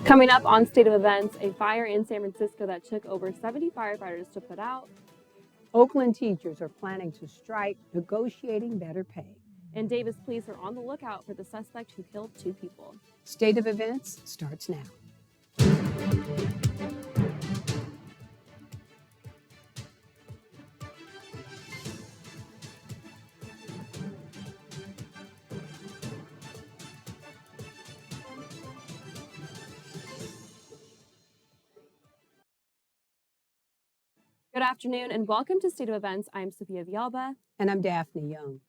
Coming up on State of Events, a fire in San Francisco that took over 70 firefighters to put out. Oakland teachers are planning to strike, negotiating better pay. And Davis police are on the lookout for the suspect who killed 2 people. State of Events starts now. Good afternoon and welcome to State of Events. I'm Sophia Villalba. And I'm Daphne Young.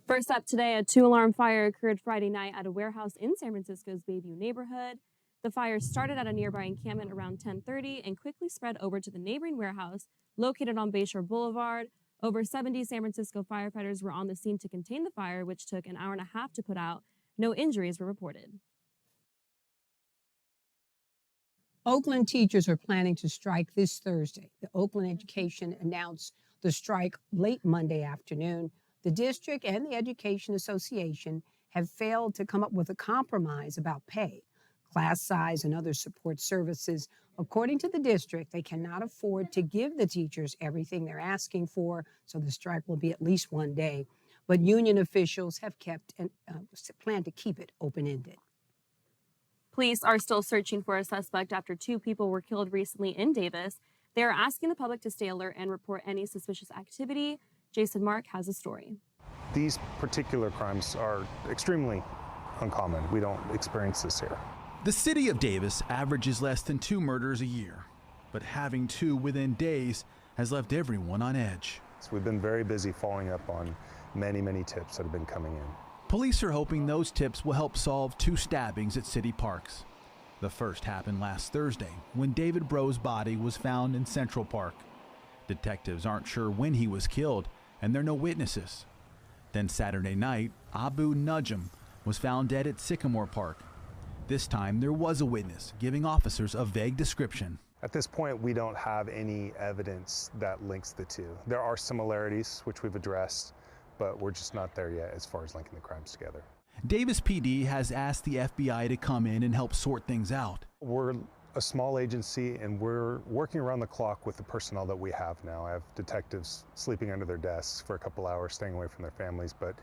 First up today, a 2-alarm fire occurred Friday night at a warehouse in San Francisco's Bayview neighborhood. The fire started at a nearby encampment around 10:30 and quickly spread over to the neighboring warehouse located on Bayshore Boulevard. Over 70 San Francisco firefighters were on the scene to contain the fire, which took an hour and a half to put out. No injuries were reported. Oakland teachers are planning to strike this Thursday. The Oakland Education announced the strike late Monday afternoon. The district and the Education Association have failed to come up with a compromise about pay, class size, and other support services. According to the district, they cannot afford to give the teachers everything they're asking for, so the strike will be at least one day. But union officials have kept and plan to keep it open-ended. Police are still searching for a suspect after 2 people were killed recently in Davis. They are asking the public to stay alert and report any suspicious activity. Jason Mark has a story. These particular crimes are extremely uncommon. We don't experience this here. The city of Davis averages less than 2 murders a year, but having 2 within days has left everyone on edge. So we've been very busy following up on many tips that have been coming in. Police are hoping those tips will help solve 2 stabbings at city parks. The first happened last Thursday when David Bro's body was found in Central Park. Detectives aren't sure when he was killed, and there are no witnesses. Then Saturday night, Abu Najm was found dead at Sycamore Park. This time there was a witness giving officers a vague description. At this point, we don't have any evidence that links the 2. There are similarities, which we've addressed, but we're just not there yet as far as linking the crimes together. Davis PD has asked the FBI to come in and help sort things out. We're a small agency and we're working around the clock with the personnel that we have now. I have detectives sleeping under their desks for a couple hours, staying away from their families, but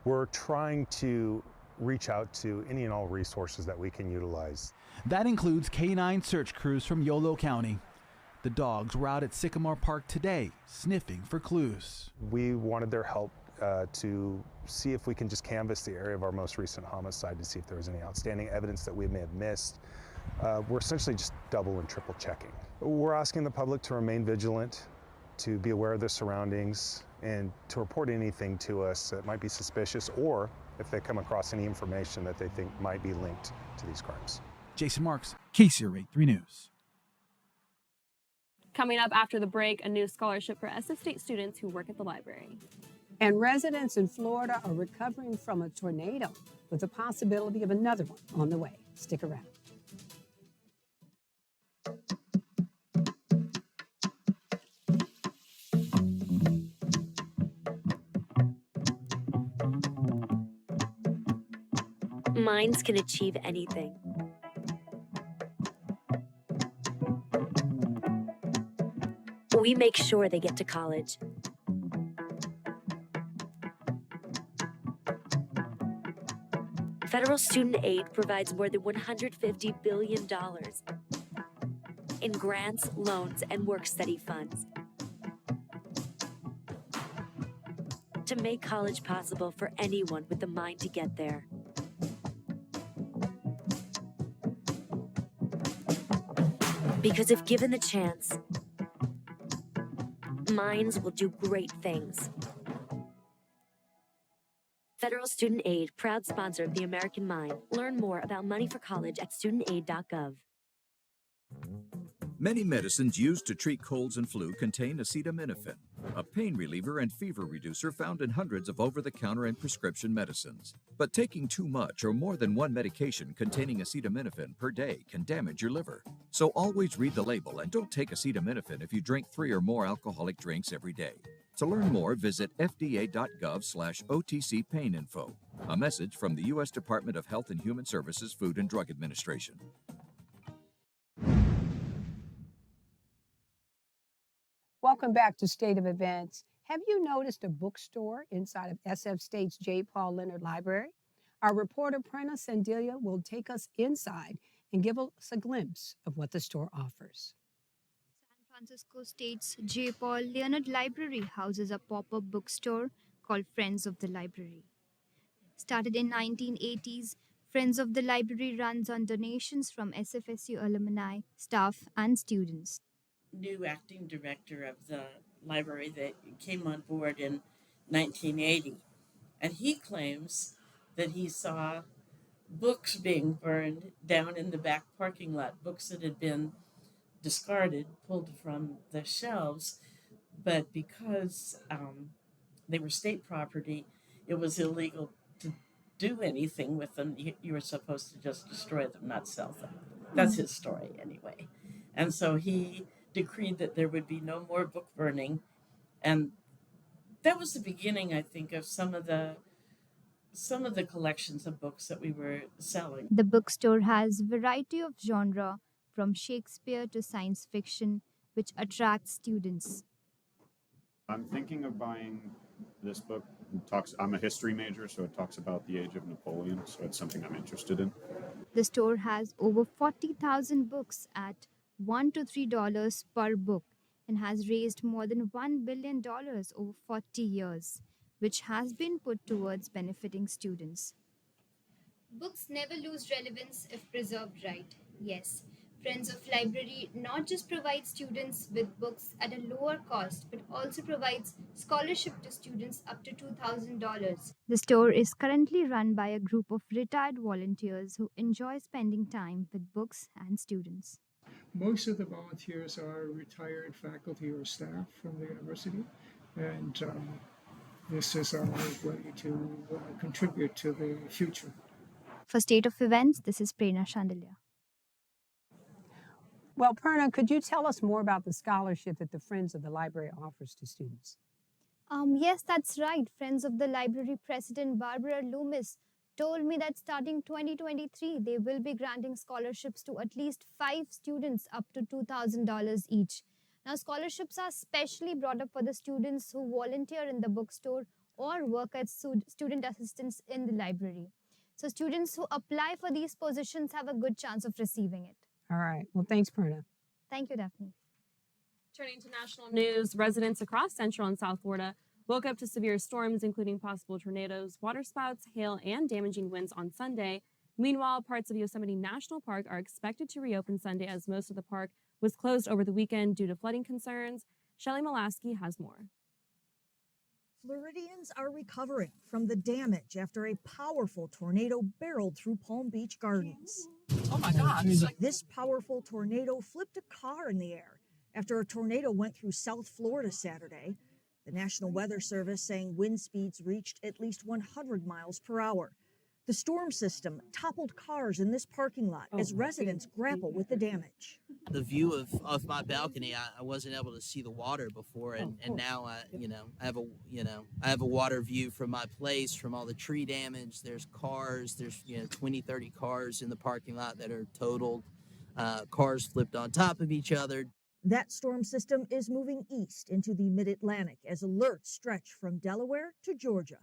we're trying to reach out to any and all resources that we can utilize. That includes K-9 search crews from Yolo County. The dogs were out at Sycamore Park today, sniffing for clues. We wanted their help to see if we can just canvass the area of our most recent homicide to see if there was any outstanding evidence that we may have missed. We're essentially just double and triple checking. We're asking the public to remain vigilant, to be aware of their surroundings, and to report anything to us that might be suspicious, or if they come across any information that they think might be linked to these crimes. Jason Marks, KCRA 3 News. Coming up after the break, a new scholarship for SF State students who work at the library. And residents in Florida are recovering from a tornado with the possibility of another one on the way. Stick around. Minds can achieve anything. We make sure they get to college. Federal student aid provides more than $150 billion in grants, loans, and work-study funds to make college possible for anyone with the mind to get there. Because if given the chance, minds will do great things. Federal Student Aid, proud sponsor of the American Mind. Learn more about money for college at studentaid.gov. Many medicines used to treat colds and flu contain acetaminophen, a pain reliever and fever reducer found in hundreds of over-the-counter and prescription medicines. But taking too much or more than one medication containing acetaminophen per day can damage your liver. So always read the label and don't take acetaminophen if you drink 3 or more alcoholic drinks every day. To learn more, visit fda.gov/OTC pain info. A message from the U.S. Department of Health and Human Services Food and Drug Administration. Welcome back to State of Events. Have you noticed a bookstore inside of SF State's J. Paul Leonard Library? Our reporter, Prerna Sandilia, will take us inside and give us a glimpse of what the store offers. San Francisco State's J. Paul Leonard Library houses a pop-up bookstore called Friends of the Library. Started in 1980s, Friends of the Library runs on donations from SFSU alumni, staff, and students. New acting director of the library that came on board in 1980. And he claims that he saw books being burned down in the back parking lot, books that had been discarded, pulled from the shelves, but because they were state property, it was illegal to do anything with them. You were supposed to just destroy them, not sell them. That's his story anyway. And so he decreed that there would be no more book burning. And that was the beginning, I think, of some of the collections of books that we were selling. The bookstore has a variety of genre, from Shakespeare to science fiction, which attracts students. I'm thinking of buying this book. I'm a history major, so it talks about the age of Napoleon, so it's something I'm interested in. The store has over 40,000 books at $1 to $3 per book and has raised more than $1 billion over 40 years, which has been put towards benefiting students. Books never lose relevance if preserved right. Yes, Friends of Library not just provides students with books at a lower cost, but also provides scholarship to students up to $2,000. The store is currently run by a group of retired volunteers who enjoy spending time with books and students. Most of the volunteers are retired faculty or staff from the university, and this is our way to contribute to the future. For State of Events, this is Prerna Sandilia. Well, Prerna, could you tell us more about the scholarship that the Friends of the Library offers to students? Yes, that's right. Friends of the Library President Barbara Loomis told me that starting 2023, they will be granting scholarships to at least 5 students up to $2,000 each. Now, scholarships are specially brought up for the students who volunteer in the bookstore or work as student assistants in the library. So students who apply for these positions have a good chance of receiving it. All right. Well, thanks, Prerna. Thank you, Daphne. Turning to national news, residents across Central and South Florida woke up to severe storms, including possible tornadoes, waterspouts, hail, and damaging winds on Sunday. Meanwhile, parts of Yosemite National Park are expected to reopen Sunday as most of the park was closed over the weekend due to flooding concerns. Shelley Molaski has more. Floridians are recovering from the damage after a powerful tornado barreled through Palm Beach Gardens. Oh my gosh. This powerful tornado flipped a car in the air after a tornado went through South Florida Saturday. The National Weather Service saying wind speeds reached at least 100 miles per hour. The storm system toppled cars in this parking lot as residents grapple with the damage. The view of my balcony, I wasn't able to see the water before, and now I have a water view from my place, from all the tree damage. There's cars, there's 20, 30 cars in the parking lot that are totaled. Cars flipped on top of each other. That storm system is moving east into the mid-Atlantic as alerts stretch from Delaware to Georgia.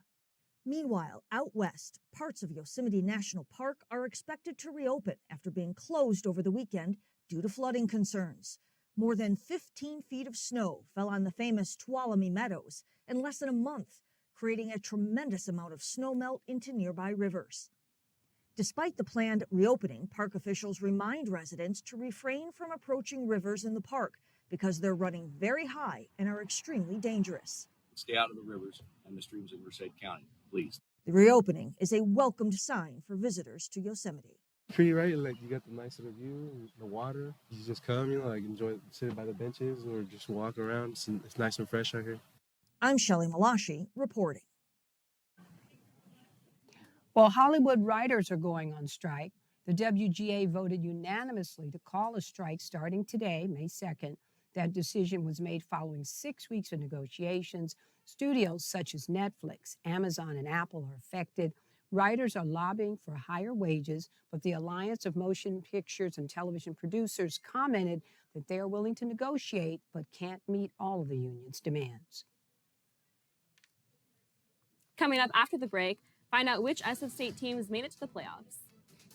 Meanwhile, out west, parts of Yosemite National Park are expected to reopen after being closed over the weekend due to flooding concerns. More than 15 feet of snow fell on the famous Tuolumne Meadows in less than a month, creating a tremendous amount of snowmelt into nearby rivers. Despite the planned reopening, park officials remind residents to refrain from approaching rivers in the park because they're running very high and are extremely dangerous. Stay out of the rivers and the streams in Merced County, please. The reopening is a welcomed sign for visitors to Yosemite. Pretty right, like you got the nice little view, the water. You just come, enjoy sitting by the benches or just walk around. It's nice and fresh out here. I'm Shelley Molaski reporting. Well, Hollywood writers are going on strike. The WGA voted unanimously to call a strike starting today, May 2nd. That decision was made following 6 weeks of negotiations. Studios such as Netflix, Amazon, and Apple are affected. Writers are lobbying for higher wages, but the Alliance of Motion Pictures and Television Producers commented that they are willing to negotiate but can't meet all of the union's demands. Coming up after the break, find out which SF State teams made it to the playoffs.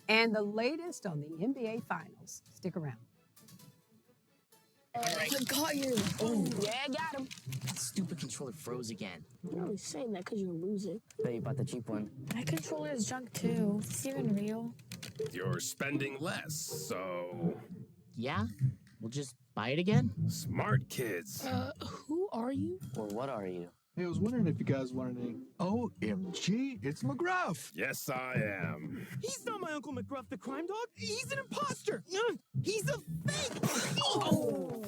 And the latest on the NBA Finals. Stick around. I caught you. Oh, yeah, I got him. That stupid controller froze again. You're only saying that because you're losing. Bet you bought the cheap one. My controller is junk too. Is this even real? You're spending less, so... Yeah? We'll just buy it again? Smart kids. Who are you? Or what are you? Hey, I was wondering if you guys wanted any... OMG, it's McGruff. Yes, I am. He's not my Uncle McGruff, the crime dog. He's an imposter. He's a fake. Oh.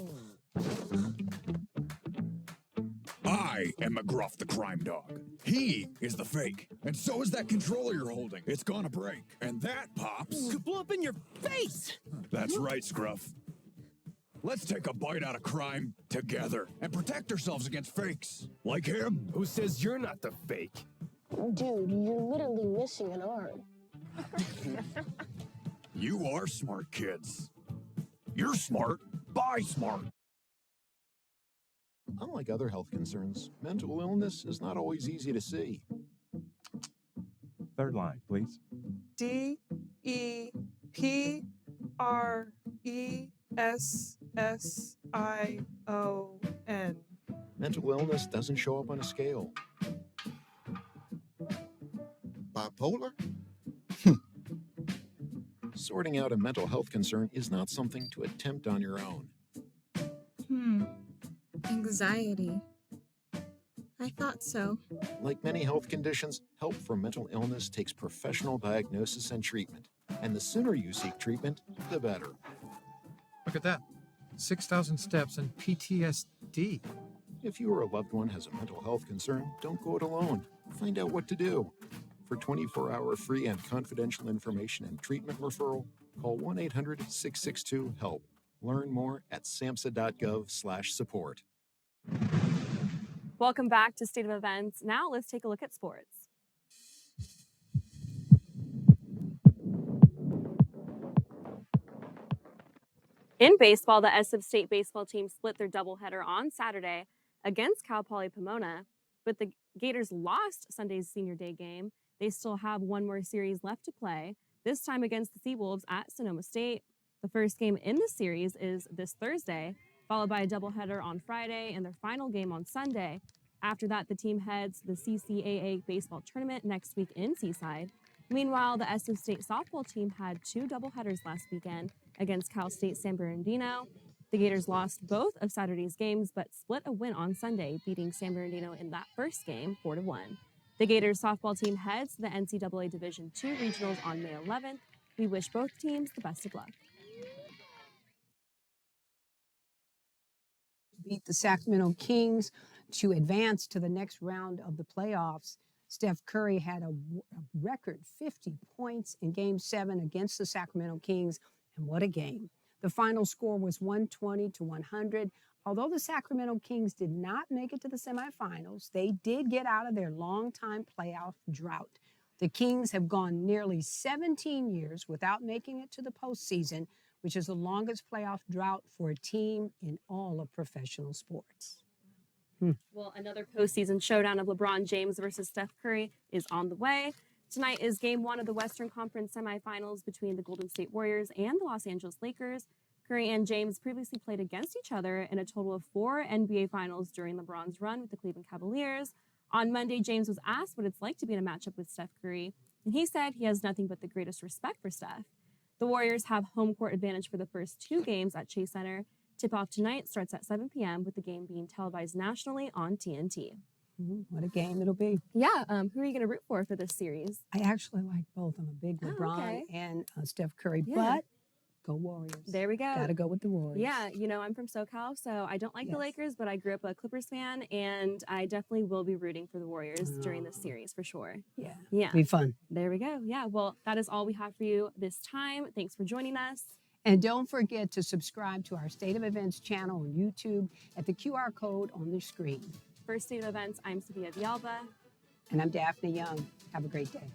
I am McGruff, the crime dog. He is the fake. And so is that controller you're holding. It's gonna break. And that, Pops... could blow up in your face. That's right, Scruff. Let's take a bite out of crime together and protect ourselves against fakes. Like him. Who says you're not the fake? Dude, you're literally missing an arm. You are smart kids. You're smart. Buy smart. Unlike other health concerns, mental illness is not always easy to see. Third line, please. DEPRESSION. Mental illness doesn't show up on a scale. Bipolar? Sorting out a mental health concern is not something to attempt on your own. Anxiety. I thought so. Like many health conditions, help from mental illness takes professional diagnosis and treatment. And the sooner you seek treatment, the better. Look at that. 6,000 steps and PTSD. If you or a loved one has a mental health concern, don't go it alone. Find out what to do. For 24-hour free and confidential information and treatment referral, call 1-800-662-HELP. Learn more at samhsa.gov/support. Welcome back to State of Events. Now let's take a look at sports. In baseball, the SF State baseball team split their doubleheader on Saturday against Cal Poly Pomona, but the Gators lost Sunday's senior day game. They still have one more series left to play, this time against the Seawolves at Sonoma State. The first game in the series is this Thursday, followed by a doubleheader on Friday and their final game on Sunday. After that, the team heads to the CCAA baseball tournament next week in Seaside. Meanwhile, the SF State softball team had two doubleheaders last weekend against Cal State San Bernardino. The Gators lost both of Saturday's games, but split a win on Sunday, beating San Bernardino in that first game 4-1. The Gators softball team heads to the NCAA Division II regionals on May 11th. We wish both teams the best of luck. Beat the Sacramento Kings to advance to the next round of the playoffs. Steph Curry had a record 50 points in Game 7 against the Sacramento Kings, and what a game. The final score was 120-100. Although the Sacramento Kings did not make it to the semifinals, they did get out of their longtime playoff drought. The Kings have gone nearly 17 years without making it to the postseason, which is the longest playoff drought for a team in all of professional sports. Well, another postseason showdown of LeBron James versus Steph Curry is on the way. Tonight is Game 1 of the Western Conference semifinals between the Golden State Warriors and the Los Angeles Lakers. Curry and James previously played against each other in a total of 4 NBA Finals during LeBron's run with the Cleveland Cavaliers. On Monday, James was asked what it's like to be in a matchup with Steph Curry, and he said he has nothing but the greatest respect for Steph. The Warriors have home court advantage for the first 2 games at Chase Center. Tip-off tonight starts at 7 p.m. with the game being televised nationally on TNT. What a game it'll be. Yeah, who are you going to root for this series? I actually like both. I'm a big LeBron and Steph Curry, but go Warriors. There we go. Got to go with the Warriors. Yeah, you know, I'm from SoCal, so I don't like the Lakers, but I grew up a Clippers fan, and I definitely will be rooting for the Warriors during this series for sure. Yeah. Be fun. There we go. Yeah, well, that is all we have for you this time. Thanks for joining us. And don't forget to subscribe to our State of Events channel on YouTube at the QR code on the screen. For State of Events, I'm Sophia Villalba. And I'm Daphne Young. Have a great day.